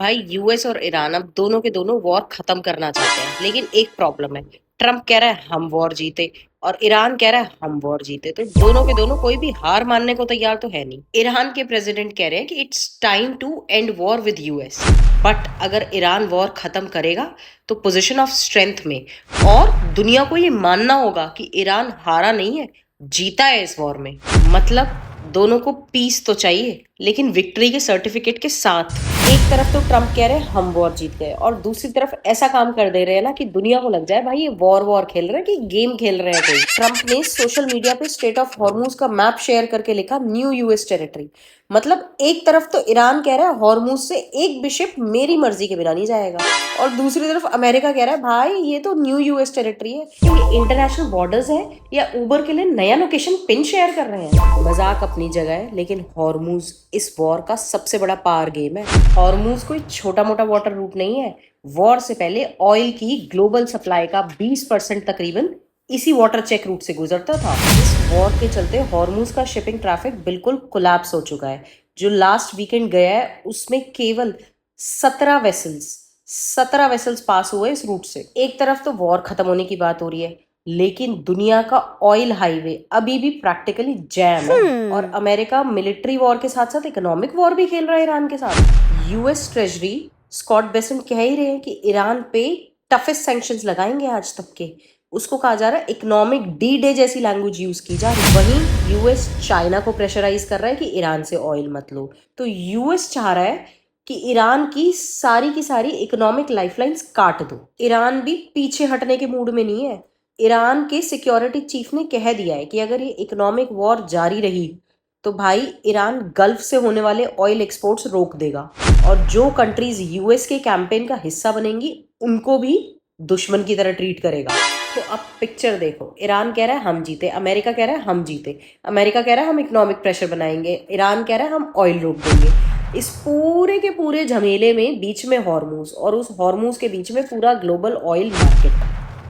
भाई यूएस और ईरान अब दोनों के दोनों वॉर खत्म करना चाहते हैं, लेकिन एक प्रॉब्लम है। ट्रम्प कह रहा है हम वॉर जीते और ईरान कह रहा है हम वॉर जीते, तो दोनों के दोनों कोई भी हार मानने को तैयार तो है नहीं। ईरान के प्रेसिडेंट कह रहे हैं कि it's time to end war with US, बट अगर ईरान वॉर खत्म करेगा तो पोजीशन ऑफ स्ट्रेंथ में, और दुनिया को ये मानना होगा कि ईरान हारा नहीं है, जीता है इस वॉर में। मतलब दोनों को पीस तो चाहिए, लेकिन विक्ट्री के सर्टिफिकेट के साथ। एक तरफ तो ट्रम्प कह रहे हैं हम वॉर जीत गए, और दूसरी तरफ ऐसा काम कर दे रहे हैं ना कि दुनिया को लग जाए भाई ये वॉर वॉर खेल रहे हैं कि गेम खेल रहे हैं कोई। ट्रम्प ने सोशल मीडिया पे स्टेट ऑफ हॉर्मूज का मैप शेयर करके लिखा न्यू यूएस टेरिटरी। मतलब एक तरफ तो ईरान कह रहा है हॉर्मूज से एक भी शिप मेरी मर्जी के बिना नहीं जाएगा, और दूसरी तरफ अमेरिका कह रहा है भाई ये तो न्यू यूएस टेरिटरी है, ये इंटरनेशनल बॉर्डर्स है या उबर के लिए नया लोकेशन पिन शेयर कर रहे हैं। मजाक अपनी जगह है, लेकिन हॉर्मूज इस वॉर का सबसे बड़ा पावर गेम है। हॉर्मूज कोई छोटा मोटा वाटर रूट नहीं है। वॉर से पहले ऑयल की ग्लोबल सप्लाई का 20% तकरीबन इसी वाटर चेक रूट से गुजरता था। इस वॉर के चलते हॉर्मूज का शिपिंग ट्रैफिक बिल्कुल कोलैप्स हो चुका है। जो लास्ट वीकेंड गया है उसमें केवल 17 वेसल्स पास हुए इस रूट से। एक तरफ तो वॉर खत्म होने की बात हो रही है, लेकिन दुनिया का ऑयल हाईवे अभी भी प्रैक्टिकली जैम है, और अमेरिका मिलिट्री वॉर के साथ साथ इकोनॉमिक वॉर भी खेल रहा है ईरान के साथ। यूएस ट्रेजरी स्कॉट बेसेंट कह ही रहे हैं कि ईरान पे टफेस्ट सैंक्शंस लगाएंगे आज तक के। उसको कहा जा रहा है इकोनॉमिक डी डे जैसी लैंग्वेज यूज की जा रही है। वहीं यूएस चाइना को प्रेशराइज कर रहा है कि ईरान से ऑयल मत लो। तो यूएस चाह रहा है कि ईरान की सारी इकोनॉमिक लाइफलाइंस काट दो। ईरान भी पीछे हटने के मूड में नहीं है। ईरान के सिक्योरिटी चीफ ने कह दिया है कि अगर ये इकोनॉमिक वॉर जारी रही तो भाई ईरान गल्फ से होने वाले ऑयल एक्सपोर्ट्स रोक देगा, और जो कंट्रीज यूएस के कैंपेन का हिस्सा बनेंगी उनको भी दुश्मन की तरह ट्रीट करेगा। तो अब पिक्चर देखो, ईरान कह रहा है हम जीते, अमेरिका कह रहा है हम जीते, अमेरिका कह रहा है हम इकोनॉमिक प्रेशर बनाएंगे, ईरान कह रहा है हम ऑयल रोक देंगे। इस पूरे के पूरे झमेले में बीच में हॉर्मूज, और उस हॉर्मूज के बीच में पूरा ग्लोबल ऑयल मार्केट।